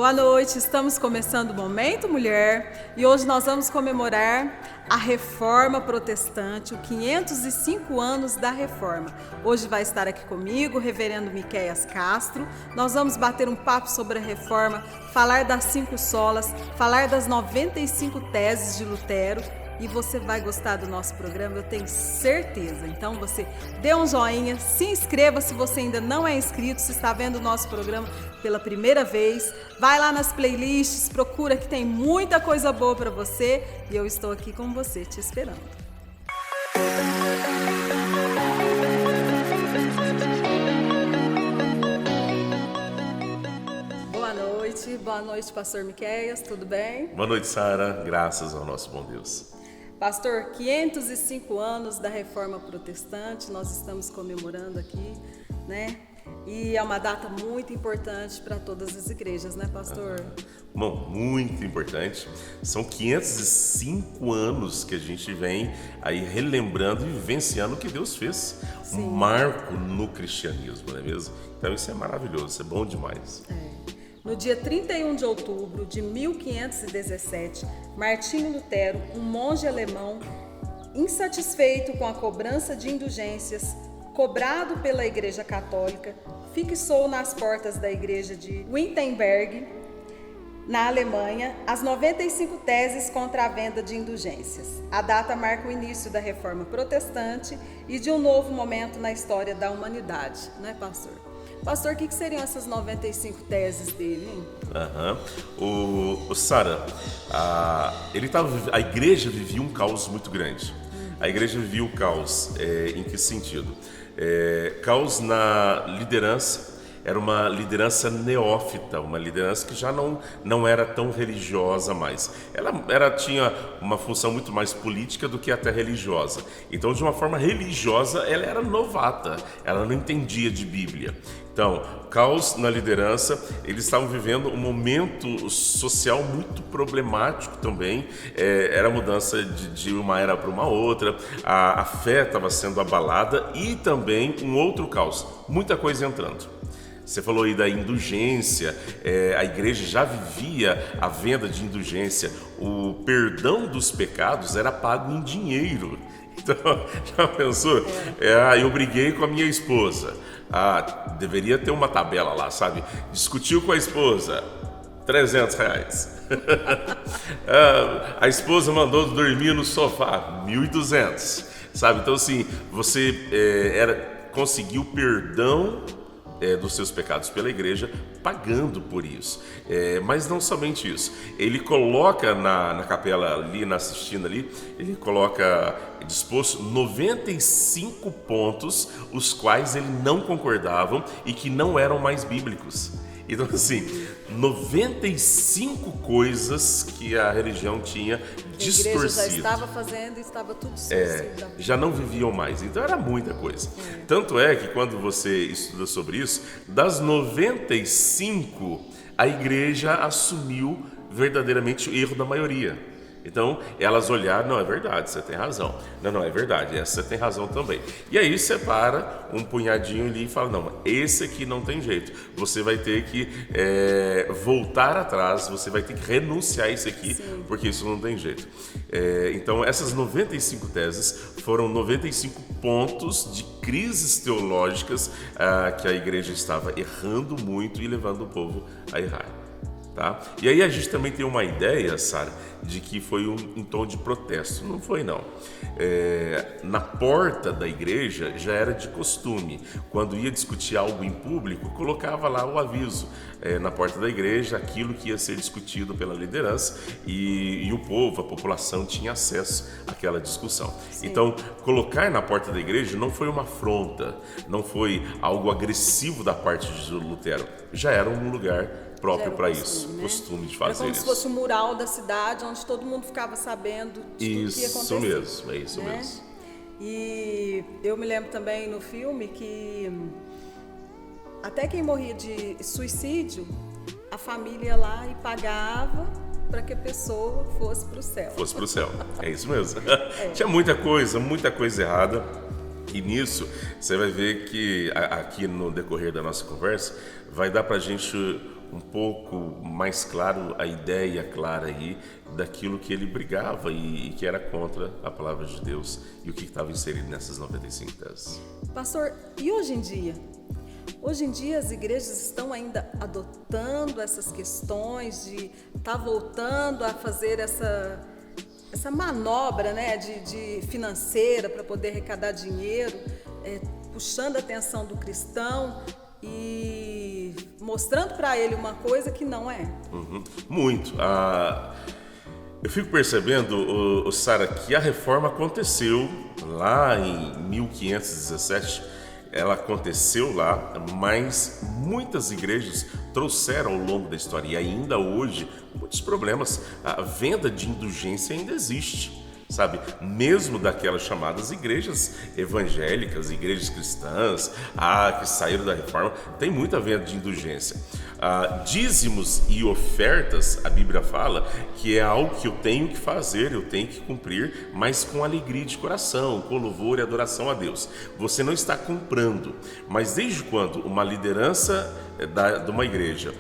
Boa noite, estamos começando o Momento Mulher e hoje nós vamos comemorar a Reforma Protestante, os 505 anos da Reforma. Hoje vai estar aqui comigo o reverendo Miqueias Castro. Nós vamos bater um papo sobre a Reforma, falar das 5 solas, falar das 95 teses de Lutero. E você vai gostar do nosso programa, eu tenho certeza. Então você dê um joinha, se inscreva se você ainda não é inscrito, se está vendo o nosso programa pela primeira vez. Vai lá nas playlists, procura que tem muita coisa boa para você. E eu estou aqui com você, te esperando. Boa noite, pastor Miqueias, tudo bem? Boa noite, Sara, graças ao nosso bom Deus. Pastor, 505 anos da Reforma Protestante, nós estamos comemorando aqui, né? E é uma data muito importante para todas as igrejas, né, pastor? Bom, muito importante. São 505 anos que a gente vem aí relembrando e vivenciando o que Deus fez. Sim. Um marco no cristianismo, não é mesmo? Então isso é maravilhoso, isso é bom demais. No dia 31 de outubro de 1517, Martinho Lutero, um monge alemão, insatisfeito com a cobrança de indulgências cobrado pela Igreja Católica, fixou nas portas da igreja de Wittenberg, na Alemanha, as 95 teses contra a venda de indulgências. A data marca o início da Reforma Protestante e de um novo momento na história da humanidade, não é, pastor? Pastor, o que seriam essas 95 teses dele, hein? O Sara, a igreja vivia um caos muito grande. A igreja vivia o caos, em que sentido? Caos na liderança. Era uma liderança neófita, uma liderança que já não era tão religiosa mais. Ela tinha uma função muito mais política do que até religiosa. Então, de uma forma religiosa, ela era novata, ela não entendia de Bíblia. Então, caos na liderança, eles estavam vivendo um momento social muito problemático também. Era a mudança de uma era para uma outra, a fé estava sendo abalada e também um outro caos, muita coisa entrando. Você falou aí da indulgência, a igreja já vivia a venda de indulgência, o perdão dos pecados era pago em dinheiro. Então, já pensou? Eu briguei com a minha esposa, deveria ter uma tabela lá, sabe? Discutiu com a esposa, R$300. A esposa mandou dormir no sofá, 1.200, sabe? Então, assim, você conseguiu perdão dos seus pecados pela igreja, pagando por isso. Mas não somente isso. Ele coloca na capela ali, na Sistina ali, ele coloca disposto 95 pontos, os quais ele não concordavam e que não eram mais bíblicos. Então, assim, 95 coisas que a religião tinha distorcido. A igreja já estava fazendo e estava tudo distorcido. Já não viviam mais, então era muita coisa. Tanto é que quando você estuda sobre isso, das 95, a igreja assumiu verdadeiramente o erro da maioria. Então, elas olharam, não, é verdade, você tem razão. Não, é verdade, essa você tem razão também. E aí separa um punhadinho ali e fala, não, esse aqui não tem jeito. Você vai ter que voltar atrás, você vai ter que renunciar a isso aqui, sim, porque isso não tem jeito. Então, essas 95 teses foram 95 pontos de crises teológicas que a igreja estava errando muito e levando o povo a errar. Tá? E aí a gente também tem uma ideia, Sara, de que foi em tom de protesto. Não foi, não. Na porta da igreja já era de costume. Quando ia discutir algo em público, colocava lá o aviso na porta da igreja, aquilo que ia ser discutido pela liderança e o povo, a população tinha acesso àquela discussão. Sim. Então, colocar na porta da igreja não foi uma afronta, não foi algo agressivo da parte de Lutero. Já era um lugar próprio para isso, né? Costume de fazer isso. Era como se fosse um mural da cidade, onde todo mundo ficava sabendo de tudo que ia acontecer. Isso mesmo, é isso mesmo. E eu me lembro também no filme que até quem morria de suicídio, a família ia lá e pagava para que a pessoa fosse para o céu. Fosse para o céu, é isso mesmo. Tinha muita coisa errada. E nisso, você vai ver que aqui no decorrer da nossa conversa, vai dar para a gente um pouco mais claro a ideia clara aí daquilo que ele brigava e que era contra a palavra de Deus e o que estava inserido nessas 95 teses. Pastor, e hoje em dia? Hoje em dia as igrejas estão ainda adotando essas questões de estar voltando a fazer essa manobra, né, de financeira para poder arrecadar dinheiro, puxando a atenção do cristão e mostrando para ele uma coisa que não é. Muito. Eu fico percebendo, Sara, que a reforma aconteceu lá em 1517, ela aconteceu lá, mas muitas igrejas trouxeram ao longo da história e ainda hoje muitos problemas. A venda de indulgência ainda existe, sabe? Mesmo daquelas chamadas igrejas evangélicas, igrejas cristãs, que saíram da reforma, tem muita venda de indulgência. Dízimos e ofertas, a Bíblia fala que é algo que eu tenho que fazer, eu tenho que cumprir, mas com alegria de coração, com louvor e adoração a Deus. Você não está comprando, mas desde quando uma liderança de uma igreja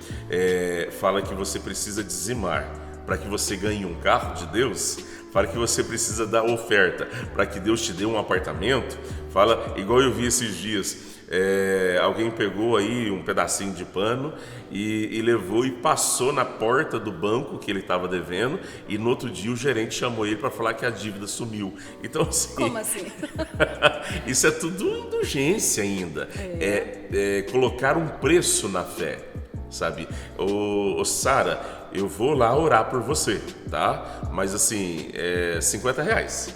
fala que você precisa dizimar para que você ganhe um carro de Deus, fala que você precisa dar oferta para que Deus te dê um apartamento, fala, igual eu vi esses dias, alguém pegou aí um pedacinho de pano e levou e passou na porta do banco que ele estava devendo, e no outro dia o gerente chamou ele para falar que a dívida sumiu. Então assim... Como assim? Isso é tudo indulgência ainda. Colocar um preço na fé, sabe? Sara, eu vou lá orar por você, tá? Mas assim, R$50.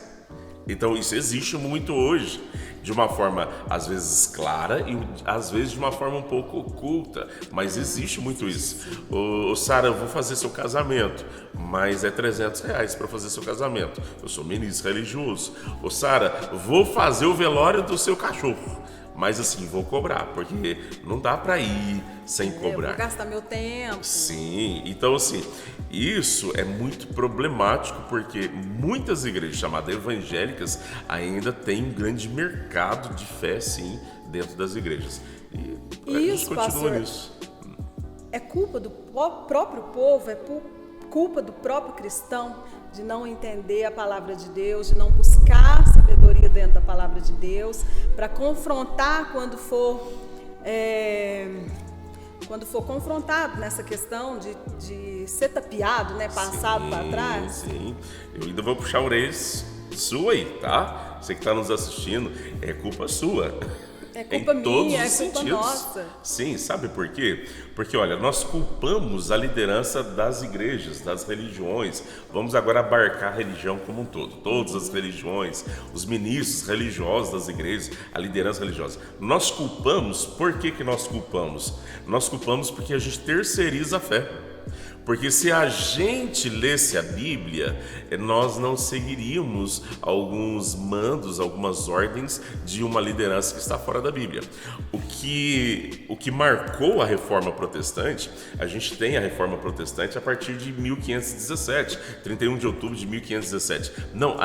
Então isso existe muito hoje, de uma forma às vezes clara e às vezes de uma forma um pouco oculta, mas existe muito isso. Sara, eu vou fazer seu casamento, mas é R$300 para fazer seu casamento. Eu sou ministro religioso. Sara, vou fazer o velório do seu cachorro, mas assim, vou cobrar, porque não dá para ir sem cobrar. Eu vou gastar meu tempo. Sim, então assim, isso é muito problemático, porque muitas igrejas chamadas evangélicas ainda têm um grande mercado de fé, sim, dentro das igrejas. E a gente continua pastor, nisso. É culpa do próprio povo, culpa do próprio cristão de não entender a palavra de Deus, de não buscar sabedoria dentro da palavra de Deus, para confrontar quando for confrontado nessa questão de ser tapeado, né, passado para trás. Sim, eu ainda vou puxar a orelha sua aí, tá? Você que está nos assistindo, é culpa sua. É culpa minha, é culpa sentidos. nossa. Sim, sabe por quê? Porque, olha, nós culpamos a liderança das igrejas, das religiões. Vamos agora abarcar a religião como um todo. Todas as religiões, os ministros religiosos das igrejas, a liderança religiosa. Nós culpamos, por que nós culpamos? Nós culpamos porque a gente terceiriza a fé. Porque se a gente lesse a Bíblia, nós não seguiríamos alguns mandos, algumas ordens de uma liderança que está fora da Bíblia. O que marcou a Reforma Protestante, a gente tem a Reforma Protestante a partir de 1517, 31 de outubro de 1517. Não,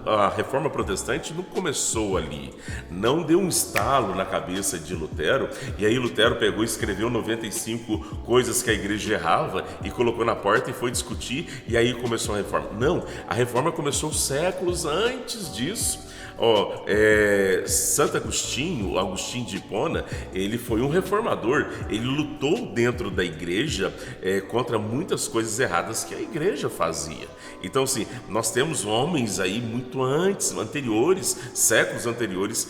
a Reforma Protestante não começou ali, não deu um estalo na cabeça de Lutero, e aí Lutero pegou e escreveu 95 coisas que a igreja errava e colocou na porta e foi discutir, e aí começou a reforma. Não, a reforma começou séculos antes disso. Santo Agostinho de Hipona, ele foi um reformador, ele lutou dentro da igreja contra muitas coisas erradas que a igreja fazia. Então, assim, nós temos homens aí muito anteriores, séculos anteriores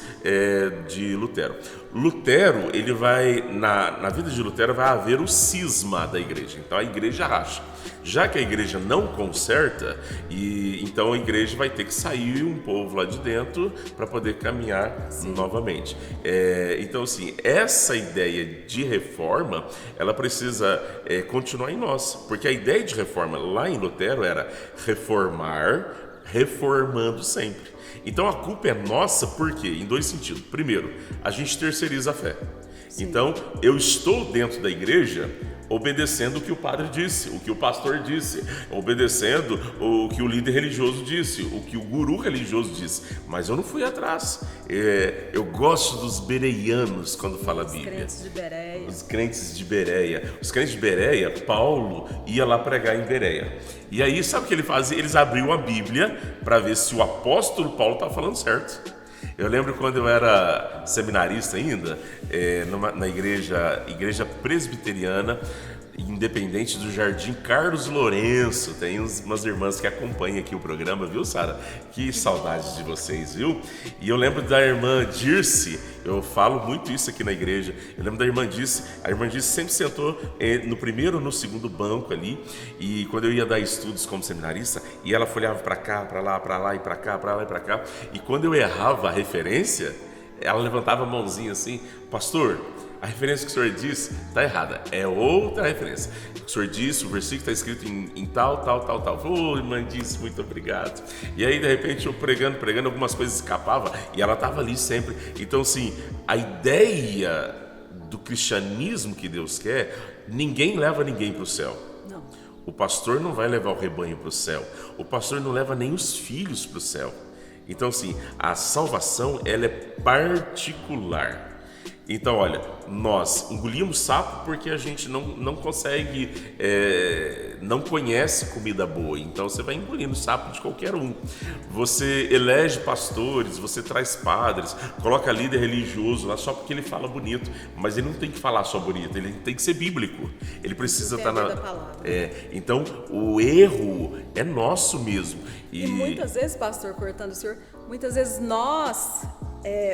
de Lutero. Lutero, ele vai, na vida de Lutero vai haver o cisma da igreja, então a igreja racha. Já que a igreja não conserta, então a igreja vai ter que sair um povo lá de dentro para poder caminhar novamente. Então, assim, essa ideia de reforma, ela precisa continuar em nós, porque a ideia de reforma lá em Lutero era reformar, reformando sempre. Então a culpa é nossa, por quê? Em dois sentidos. Primeiro, a gente terceiriza a fé. Sim. Então, eu estou dentro da igreja obedecendo o que o padre disse, o que o pastor disse, obedecendo o que o líder religioso disse, o que o guru religioso disse, mas eu não fui atrás. Eu gosto dos bereianos quando fala a Bíblia. Crentes de Bereia. os crentes de Bereia. Os crentes de Bereia, Paulo ia lá pregar em Bereia. E aí, sabe o que ele fazia? Eles abriam a Bíblia para ver se o apóstolo Paulo estava falando certo. Eu lembro quando eu era seminarista ainda, na igreja presbiteriana, independente do Jardim Carlos Lourenço. Tem umas irmãs que acompanham aqui o programa, viu, Sara? Que saudades de vocês, viu? E eu lembro da irmã Dirce, eu falo muito isso aqui na igreja. Eu lembro da irmã Dirce, a irmã Dirce sempre sentou no primeiro ou no segundo banco ali, e quando eu ia dar estudos como seminarista, e ela folhava para cá, para lá e para cá, para lá e para cá, e quando eu errava a referência, ela levantava a mãozinha assim: pastor, a referência que o senhor disse está errada, é outra referência. O senhor disse, o versículo está escrito em tal. Ô, irmã disse, muito obrigado. E aí, de repente, eu pregando, algumas coisas escapavam e ela estava ali sempre. Então, assim, a ideia do cristianismo que Deus quer, ninguém leva ninguém para o céu. Não. O pastor não vai levar o rebanho para o céu. O pastor não leva nem os filhos para o céu. Então, assim, a salvação, ela é particular. Então, olha, nós engolimos sapo porque a gente não consegue, não conhece comida boa. Então, você vai engolindo sapo de qualquer um. Você elege pastores, você traz padres, coloca líder religioso lá só porque ele fala bonito. Mas ele não tem que falar só bonito, ele tem que ser bíblico. Ele precisa estar na... Então, o erro é nosso mesmo. E muitas vezes, pastor, cortando o senhor, muitas vezes nós...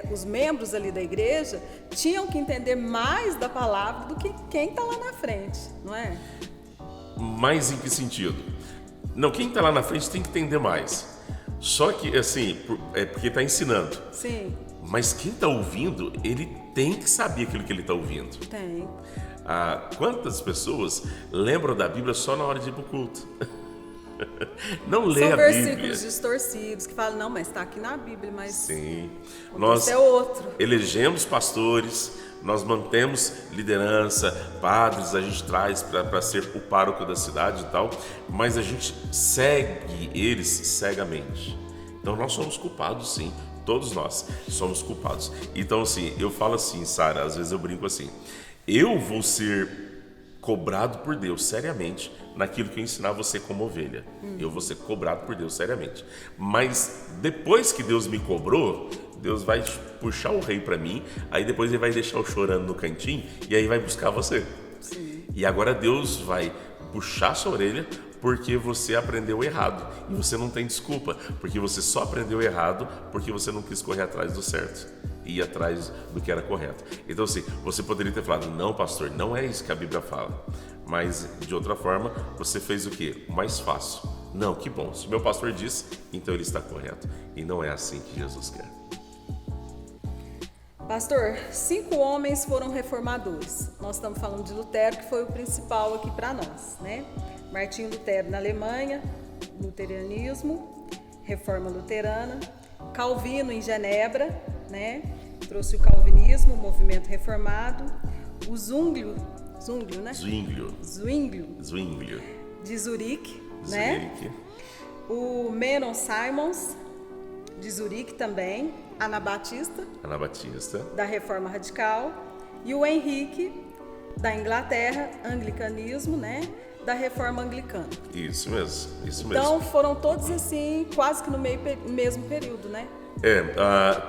os membros ali da igreja tinham que entender mais da palavra do que quem está lá na frente, não é? Mais em que sentido? Não, quem está lá na frente tem que entender mais. Só que, assim, porque está ensinando. Sim. Mas quem está ouvindo, ele tem que saber aquilo que ele está ouvindo. Tem. Quantas pessoas lembram da Bíblia só na hora de ir para o culto? Não lê a Bíblia. São versículos distorcidos que falam, não, mas está aqui na Bíblia, mas sim, nós é outro. Elegemos pastores, nós mantemos liderança, padres, a gente traz para ser o pároco da cidade e tal, mas a gente segue eles cegamente. Então nós somos culpados, sim, todos nós somos culpados. Então, assim, eu falo assim, Sara, às vezes eu brinco assim, eu vou ser cobrado por Deus seriamente naquilo que eu ensinar você como ovelha. Eu vou ser cobrado por Deus seriamente. Mas depois que Deus me cobrou, Deus vai puxar o rei para mim, aí depois ele vai deixar eu chorando no cantinho e aí vai buscar você. Sim. E agora Deus vai puxar sua orelha porque você aprendeu errado. E você não tem desculpa, porque você só aprendeu errado porque você não quis correr atrás do certo. Ir atrás do que era correto. Então, assim, você poderia ter falado, não, pastor, não é isso que a Bíblia fala. Mas, de outra forma, você fez o quê? O mais fácil. Não, que bom. Se meu pastor disse, então ele está correto. E não é assim que Jesus quer. Pastor, 5 homens foram reformadores. Nós estamos falando de Lutero, que foi o principal aqui para nós, né? Martinho Lutero na Alemanha, luteranismo, reforma luterana. Calvino em Genebra, né? Trouxe o calvinismo, o movimento reformado. O Zwinglio, né? Zwinglio. De Zurique, né? O Menon Simons, de Zurique também. Anabaptista, da Reforma Radical. E o Henrique, da Inglaterra, anglicanismo, né? Da Reforma Anglicana. Isso mesmo. Então foram todos assim, quase que no mesmo período, né?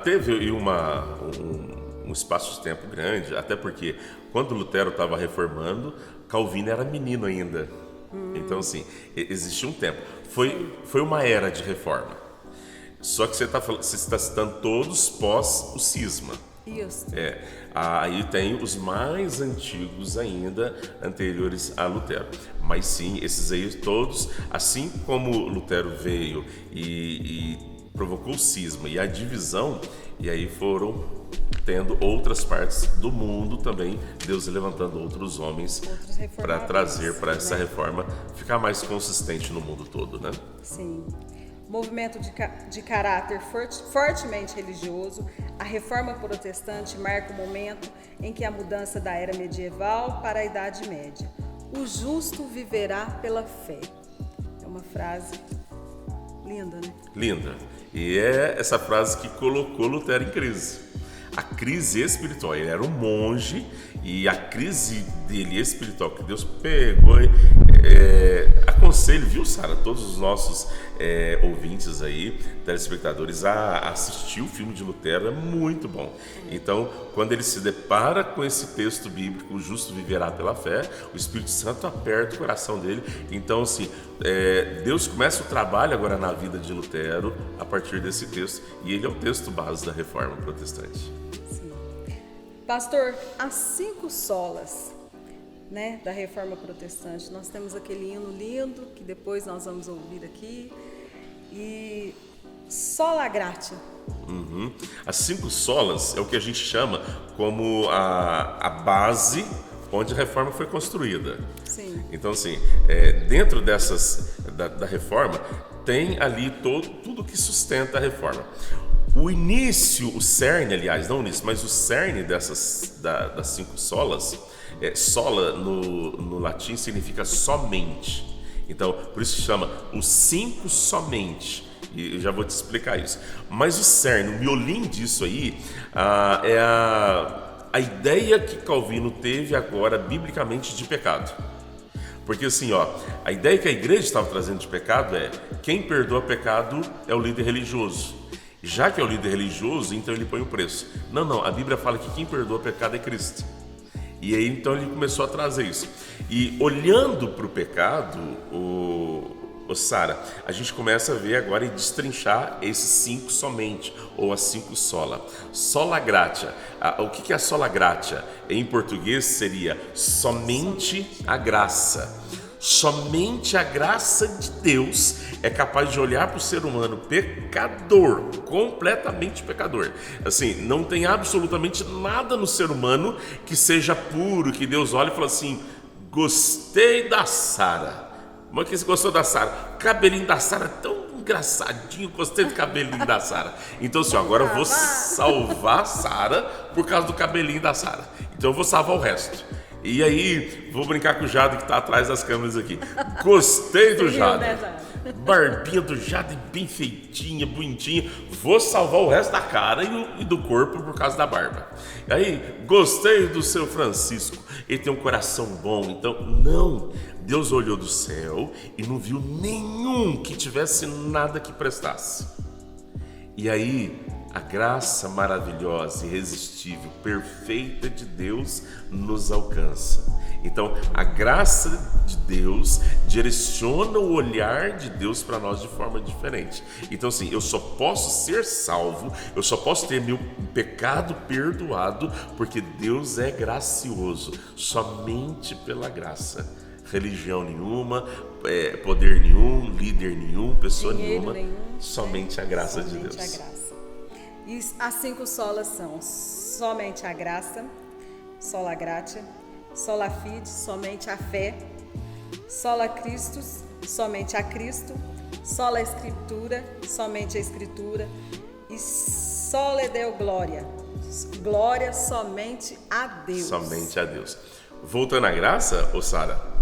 Teve um espaço de tempo grande, até porque quando Lutero estava reformando, Calvino era menino ainda. Então, assim, existia um tempo. Foi uma era de reforma. Só que você está citando todos pós o cisma. Isso. Aí tem os mais antigos ainda, anteriores a Lutero. Mas sim, esses aí todos, assim como Lutero veio e provocou o cisma e a divisão, e aí foram tendo outras partes do mundo também, Deus levantando outros homens para trazer para essa reforma ficar mais consistente no mundo todo, né? Sim. Movimento de caráter fortemente religioso, a reforma protestante marca o momento em que a mudança da era medieval para a Idade Média. O justo viverá pela fé. É uma frase linda, né? Linda. E é essa frase que colocou Lutero em crise. a crise espiritual. Ele era um monge e a crise dele espiritual que Deus pegou. Aconselho, viu, Sara, todos os nossos ouvintes aí, telespectadores, a assistir o filme de Lutero. É muito bom. Então, quando ele se depara com esse texto bíblico, o justo viverá pela fé, o Espírito Santo aperta o coração dele. Então, assim, Deus começa o trabalho agora na vida de Lutero a partir desse texto, e ele é o texto base da Reforma Protestante. Sim. Pastor, as 5 solas, né, da Reforma Protestante, nós temos aquele hino lindo que depois nós vamos ouvir aqui, e sola gratia. As 5 solas é o que a gente chama como a base onde a Reforma foi construída. Sim. Então, assim, dentro dessas da Reforma tem ali tudo que sustenta a Reforma. O início, o cerne, aliás, não o início, mas o cerne das 5 solas, sola no latim significa somente. Então, por isso se chama os 5 somente. E eu já vou te explicar isso. Mas o cerne, o miolim disso aí, é a ideia que Calvino teve agora, biblicamente, de pecado. Porque assim, a ideia que a igreja estava trazendo de pecado é: quem perdoa pecado é o líder religioso. Já que é o líder religioso, então ele põe o preço. Não, a Bíblia fala que quem perdoa pecado é Cristo. E aí então ele começou a trazer isso. E olhando para o pecado, Sara, a gente começa a ver agora e destrinchar esses 5 somente, ou as 5 sola. Sola gratia. O que é a sola gratia? Em português seria somente a graça. Somente a graça de Deus é capaz de olhar para o ser humano pecador, completamente pecador. Assim, não tem absolutamente nada no ser humano que seja puro, que Deus olhe e fala assim: gostei da Sara. Mas que você gostou da Sara? O cabelinho da Sara é tão engraçadinho, gostei do cabelinho da Sara. Então, assim, agora eu vou salvar a Sara por causa do cabelinho da Sara. Então eu vou salvar o resto. E aí, vou brincar com o Jade que está atrás das câmeras aqui. Gostei do Jade. Barbinha do Jade bem feitinha, bonitinha. Vou salvar o resto da cara e do corpo por causa da barba. E aí, gostei do seu Francisco. Ele tem um coração bom. Então, não. Deus olhou do céu e não viu nenhum que tivesse nada que prestasse. E aí, a graça maravilhosa, irresistível, perfeita de Deus nos alcança. Então, a graça de Deus direciona o olhar de Deus para nós de forma diferente. Então, assim, eu só posso ser salvo, eu só posso ter meu pecado perdoado, porque Deus é gracioso, somente pela graça. Religião nenhuma, poder nenhum, líder nenhum, pessoa nenhuma, somente a graça de Deus. A graça. E as 5 solas são somente a graça, sola gratia, sola fide, somente a fé, sola Christus, somente a Cristo, sola Escritura, somente a Escritura, e sola Deo glória, glória somente a Deus. Somente a Deus. Voltando à graça, Sara,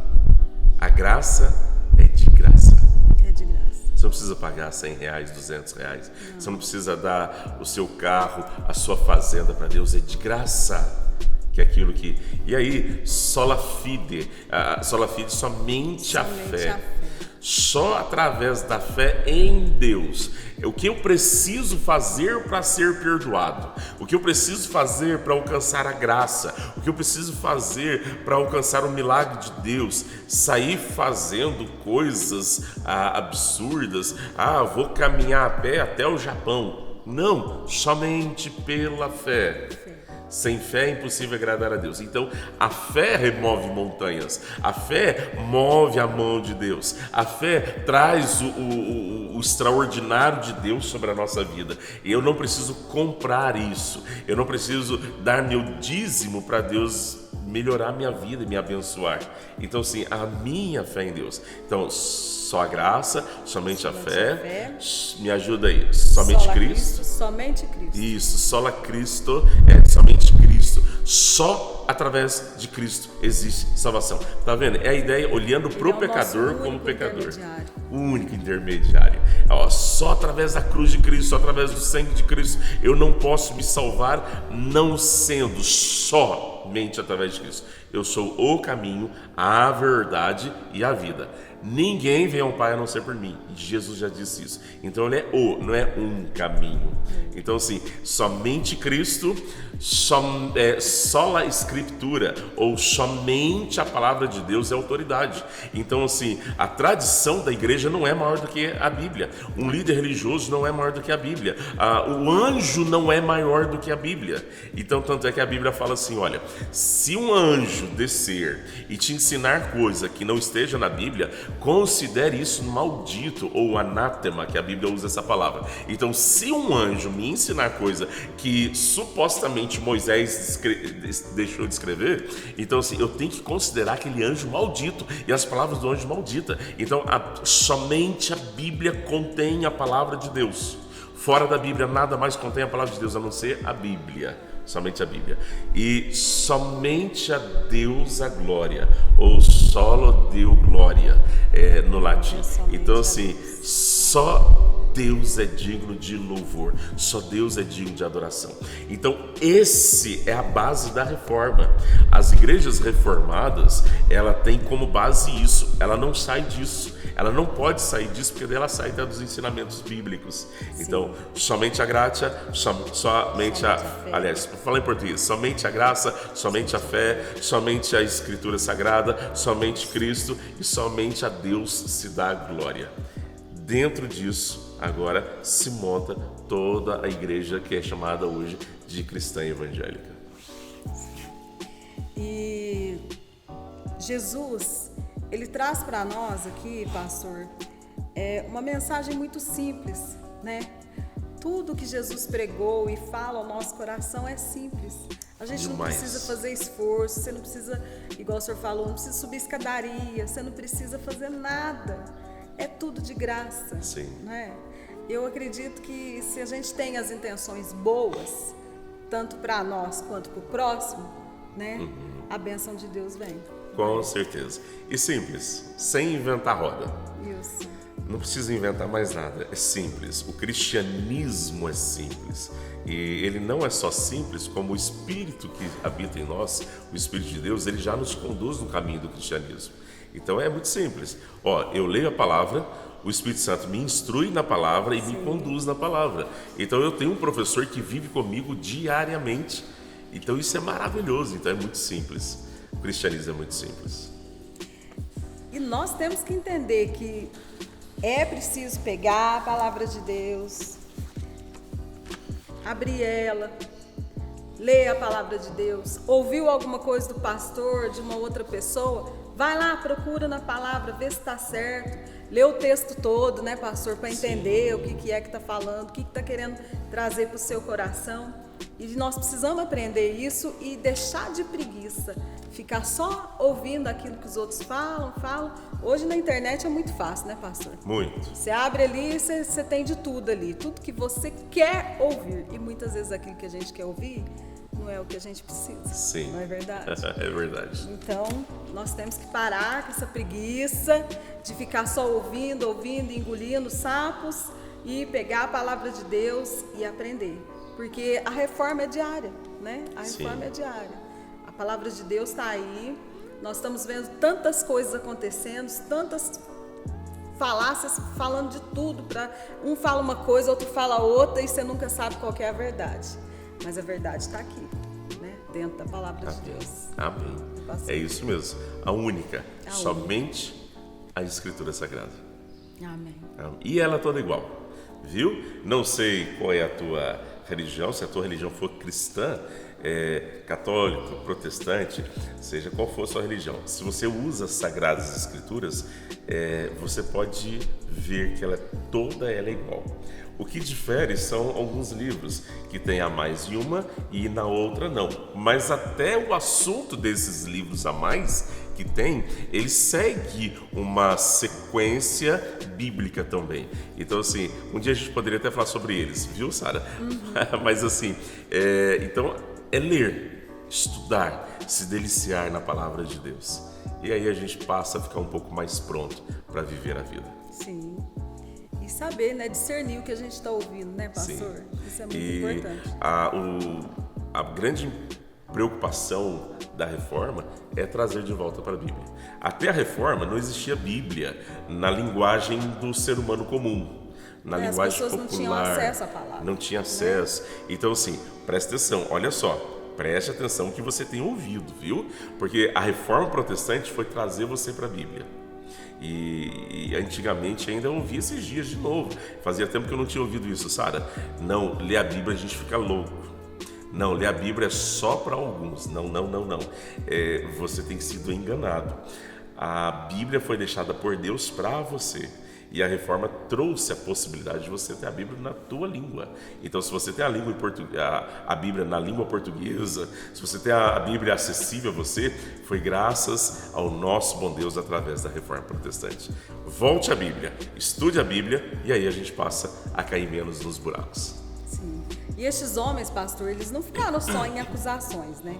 a graça é de graça. É de graça. Você não precisa pagar R$100, R$200. Não. Você não precisa dar o seu carro, a sua fazenda para Deus. É de graça. Que é aquilo que... E aí, sola fide, somente a fé. Só através da fé em Deus. O que eu preciso fazer para ser perdoado? O que eu preciso fazer para alcançar a graça? O que eu preciso fazer para alcançar o milagre de Deus? Sair fazendo coisas absurdas. Vou caminhar a pé até o Japão. Não, somente pela fé. Sem fé é impossível agradar a Deus. Então, a fé remove montanhas. A fé move a mão de Deus. A fé traz o extraordinário de Deus sobre a nossa vida. E eu não preciso comprar isso. Eu não preciso dar meu dízimo para Deus melhorar minha vida e me abençoar. Então, sim, a minha fé em Deus. Então, só a graça, somente a fé. Me ajuda aí. Somente Cristo. Somente Cristo. Isso, sola Cristo, somente Cristo. Só através de Cristo existe salvação. Tá vendo? É a ideia olhando pro pecador como pecador. O único intermediário. Ó, só através da cruz de Cristo, só através do sangue de Cristo, eu não posso me salvar, não sendo somente através de Cristo. Eu sou o caminho, a verdade e a vida. Ninguém vem ao Pai a não ser por mim. E Jesus já disse isso. Então ele é não é um caminho. Então assim, somente Cristo, só a Escritura, ou somente a palavra de Deus é autoridade. Então assim, a tradição da igreja não é maior do que a Bíblia. Um líder religioso não é maior do que a Bíblia. O anjo não é maior do que a Bíblia. Então tanto é que a Bíblia fala assim, olha, se um anjo descer e te ensinar coisa que não esteja na Bíblia, considere isso maldito ou anátema, que a Bíblia usa essa palavra. Então, se um anjo me ensinar coisa que supostamente Moisés deixou de escrever, então assim, eu tenho que considerar aquele anjo maldito e as palavras do anjo maldita. Então, somente a Bíblia contém a palavra de Deus. Fora da Bíblia, nada mais contém a palavra de Deus, a não ser a Bíblia. Somente a Bíblia. E somente a Deus a glória, ou solo Deo glória, no latim. Então assim, só Deus é digno de louvor, só Deus é digno de adoração. Então esse é a base da reforma. As igrejas reformadas, ela tem como base isso, ela não sai disso, ela não pode sair disso, porque daí ela sai até dos ensinamentos bíblicos. Então, somente a graça, somente a fé. Aliás, vou falar em português, somente a graça, somente a fé, somente a Escritura Sagrada, somente Cristo e somente a Deus se dá a glória. Dentro disso, agora se monta toda a igreja que é chamada hoje de cristã evangélica. E Jesus, ele traz para nós aqui, pastor, uma mensagem muito simples, né? Tudo que Jesus pregou e fala ao nosso coração é simples. A gente não precisa fazer esforço, você não precisa, igual o senhor falou, não precisa subir escadaria, você não precisa fazer nada. É tudo de graça. Sim. Né? Eu acredito que se a gente tem as intenções boas, tanto para nós quanto para o próximo, né? A bênção de Deus vem. Com certeza. E simples, sem inventar roda. Isso. Não precisa inventar mais nada, é simples. O cristianismo é simples. E ele não é só simples, como o Espírito que habita em nós, o Espírito de Deus, ele já nos conduz no caminho do cristianismo. Então é muito simples. Eu leio a palavra, o Espírito Santo me instrui na palavra e me conduz na palavra. Então eu tenho um professor que vive comigo diariamente. Então isso é maravilhoso, então é muito simples. O cristianismo é muito simples. E nós temos que entender que é preciso pegar a palavra de Deus, abrir ela, ler a palavra de Deus, ouviu alguma coisa do pastor, de uma outra pessoa, vai lá, procura na palavra, vê se está certo, lê o texto todo, né, pastor, para entender o que é que está falando, o que está querendo trazer para o seu coração. E nós precisamos aprender isso e deixar de preguiça, ficar só ouvindo aquilo que os outros falam. Hoje na internet é muito fácil, né, pastor? Muito. Você abre ali, você tem de tudo ali, tudo que você quer ouvir. E muitas vezes aquilo que a gente quer ouvir não é o que a gente precisa. Sim. Não é verdade? É verdade. Então, nós temos que parar com essa preguiça de ficar só ouvindo, engolindo sapos e pegar a palavra de Deus e aprender. Porque a reforma é diária, né? A reforma é diária. A palavra de Deus está aí. Nós estamos vendo tantas coisas acontecendo, tantas falácias falando de tudo. Um fala uma coisa, outro fala outra e você nunca sabe qual que é a verdade. Mas a verdade está aqui, né? Dentro da palavra de Deus. Amém. É isso mesmo. A única. Somente a Escritura Sagrada. Amém. E ela toda igual. Viu? Não sei qual é a tua religião, se a tua religião for cristã, católico, protestante, seja qual for a sua religião. Se você usa as Sagradas Escrituras, você pode ver que toda ela é igual. O que difere são alguns livros que tem a mais em uma e na outra não. Mas até o assunto desses livros a mais que tem, ele segue uma sequência bíblica também. Então, assim, um dia a gente poderia até falar sobre eles, viu, Sara? Mas, assim, então, é ler, estudar, se deliciar na palavra de Deus. E aí a gente passa a ficar um pouco mais pronto para viver a vida. Sim. E saber, né, discernir o que a gente está ouvindo, né, pastor? Sim. Isso é muito importante. A grande preocupação da reforma é trazer de volta para a Bíblia. Até a reforma não existia Bíblia na linguagem do ser humano comum, na linguagem as pessoas popular. não tinham acesso à palavra. Não tinha acesso. Então, assim, presta atenção, olha só, preste atenção que você tem ouvido, viu? Porque a reforma protestante foi trazer você para a Bíblia. E antigamente ainda eu ouvi esses dias de novo. Fazia tempo que eu não tinha ouvido isso, Sara. Não, ler a Bíblia a gente fica louco. Não, ler a Bíblia é só para alguns. Não. Você tem sido enganado. A Bíblia foi deixada por Deus para você. E a reforma trouxe a possibilidade de você ter a Bíblia na tua língua. Então, se você tem a Bíblia na língua portuguesa, se você tem a Bíblia acessível a você, foi graças ao nosso bom Deus através da reforma protestante. Volte à Bíblia, estude a Bíblia e aí a gente passa a cair menos nos buracos. Sim. E estes homens, pastor, eles não ficaram só em acusações, né?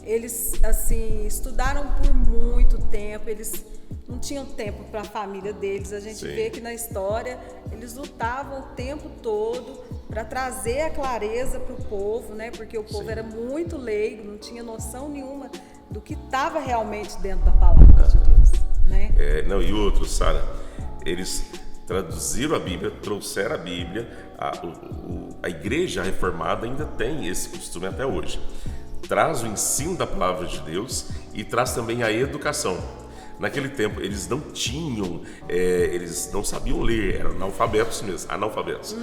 Eles, assim, estudaram por muito tempo, eles não tinham tempo para a família deles. A gente vê que na história eles lutavam o tempo todo para trazer a clareza para o povo, né? Porque o povo era muito leigo, não tinha noção nenhuma do que estava realmente dentro da palavra de Deus, né? E outro, Sara, eles traduziram a Bíblia, trouxeram a Bíblia. A igreja reformada ainda tem esse costume até hoje. Traz o ensino da palavra de Deus e traz também a educação. Naquele tempo eles não tinham, eles não sabiam ler, eram analfabetos mesmo, analfabetos.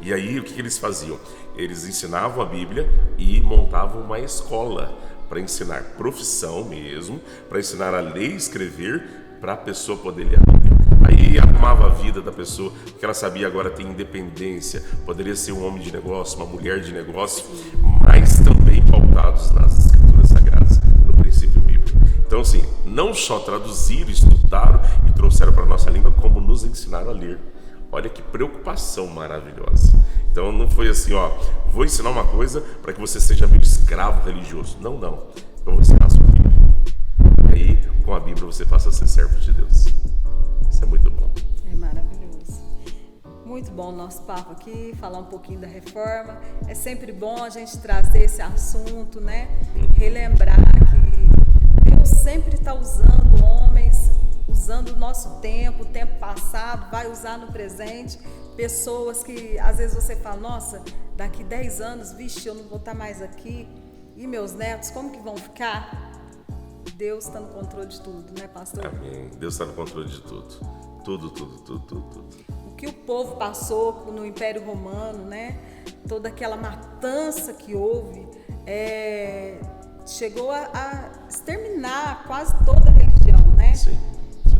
E aí o que eles faziam? Eles ensinavam a Bíblia e montavam uma escola para ensinar profissão mesmo, para ensinar a ler e escrever, para a pessoa poder ler a Bíblia. Aí arrumava a vida da pessoa, porque ela sabia agora ter independência, poderia ser um homem de negócio, uma mulher de negócio, mas também pautados nas escrituras sagradas, no princípio bíblico. Então, assim, não só traduziram, estudaram e trouxeram para a nossa língua, como nos ensinaram a ler. Olha que preocupação maravilhosa. Então, não foi assim, vou ensinar uma coisa para que você seja meio escravo religioso. Não. Eu vou ensinar a sua Bíblia. Aí, com a Bíblia, você passa a ser servo de Deus. Isso é muito bom. É maravilhoso. Muito bom o nosso papo aqui, falar um pouquinho da reforma. É sempre bom a gente trazer esse assunto, né? Relembrar que Deus sempre está usando homens, usando o nosso tempo, o tempo passado, vai usar no presente. Pessoas que às vezes você fala, nossa, daqui 10 anos, vixe, eu não vou estar mais aqui. E meus netos, como que vão ficar? Deus está no controle de tudo, né, pastor? Amém. Deus está no controle de tudo. Tudo. O que o povo passou no Império Romano, né? Toda aquela matança que houve, chegou a exterminar quase toda a religião, né? Sim.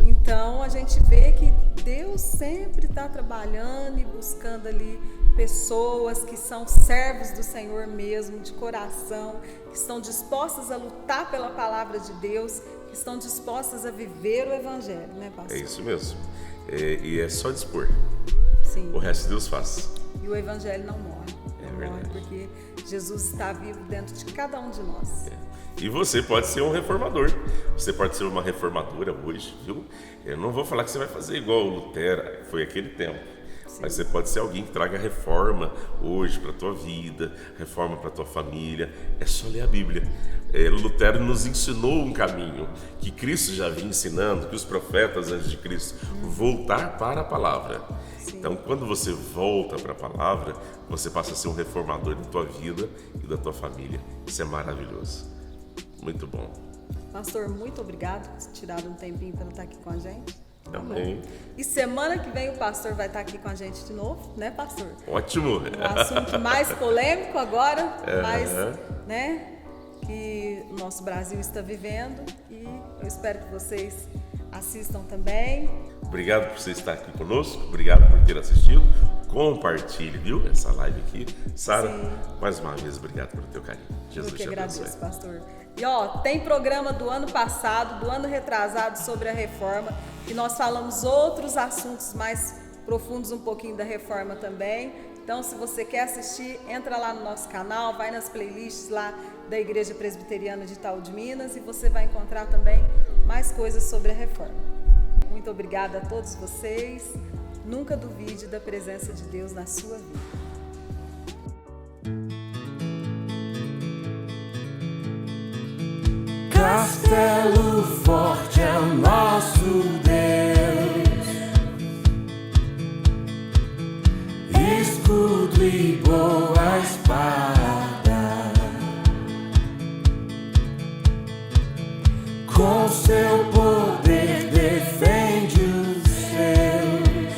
Então a gente vê que Deus sempre está trabalhando e buscando ali pessoas que são servos do Senhor mesmo, de coração, que estão dispostas a lutar pela palavra de Deus, que estão dispostas a viver o Evangelho, né, pastor? É isso mesmo. E é só dispor. Sim. O resto Deus faz. E o Evangelho não morre. É verdade. Morre porque Jesus está vivo dentro de cada um de nós. E você pode ser um reformador. Você pode ser uma reformadora hoje, viu? Eu não vou falar que você vai fazer igual o Lutero, foi aquele tempo. Sim. Mas você pode ser alguém que traga reforma hoje para a tua vida, reforma para a tua família. É só ler a Bíblia. Lutero nos ensinou um caminho que Cristo já vinha ensinando, que os profetas antes de Cristo, voltar para a palavra. Sim. Então, quando você volta para a palavra, você passa a ser um reformador da tua vida e da tua família. Isso é maravilhoso. Muito bom. Pastor, muito obrigado por ter tirado um tempinho para estar aqui com a gente. Amém. E semana que vem o pastor vai estar aqui com a gente de novo, né, pastor? Ótimo. Um assunto mais polêmico agora, mais, né, que o nosso Brasil está vivendo, e eu espero que vocês assistam também. Obrigado por você estar aqui conosco, obrigado por ter assistido. Compartilhe, viu, essa live aqui. Sara, mais uma vez, obrigado pelo teu carinho. Jesus te abençoe. Eu que agradeço, pastor. E tem programa do ano passado, do ano retrasado, sobre a reforma, e nós falamos outros assuntos mais profundos um pouquinho da reforma também. Então, se você quer assistir, entra lá no nosso canal, vai nas playlists lá da Igreja Presbiteriana de Itaú de Minas, e você vai encontrar também mais coisas sobre a reforma. Muito obrigada a todos vocês. Nunca duvide da presença de Deus na sua vida. Castelo forte é o nosso Deus, escudo e boa espada, com seu poder defende os seus,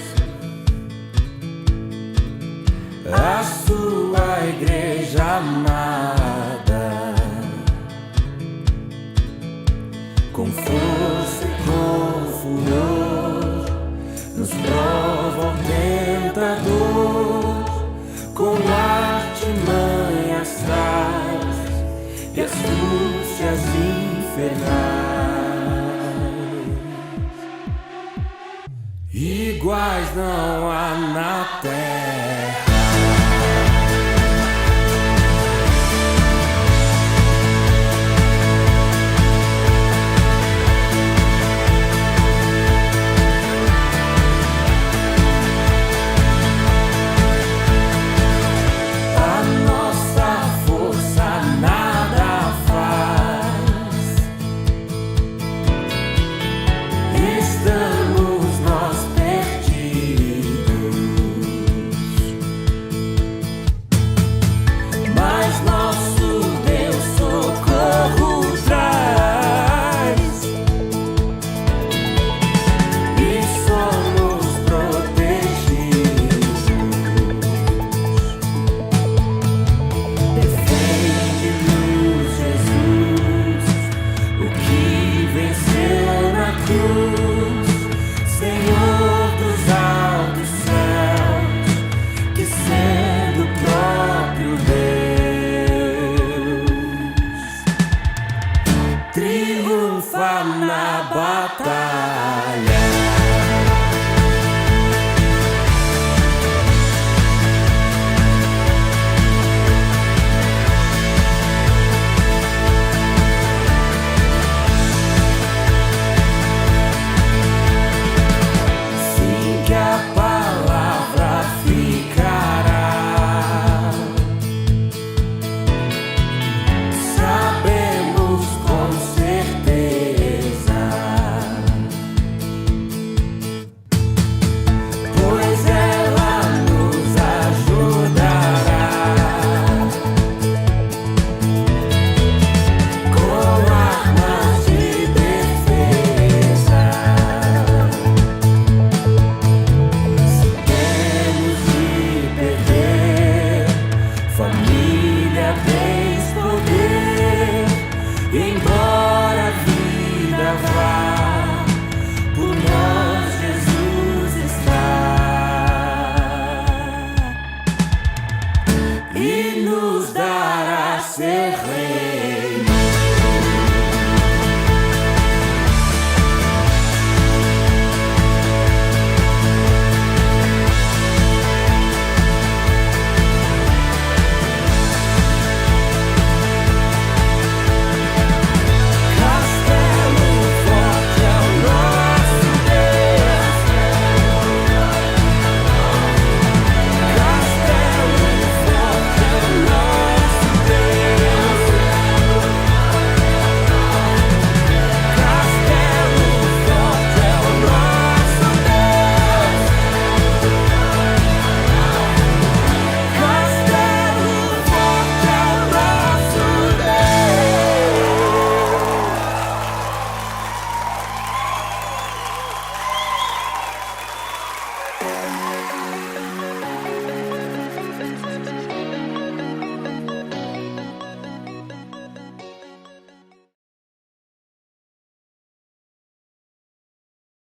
a sua igreja amada. Com força e com furor, nos prova o tentador, com artimanhas traz e astúcias infernais. Iguais não há na terra. Estamos nós perdidos, mas nosso Deus socorro traz e somos protegidos. Defende-nos, Jesus, o que venceu na cruz, Senhor dos altos céus, que sendo o próprio Deus triunfa na batalha.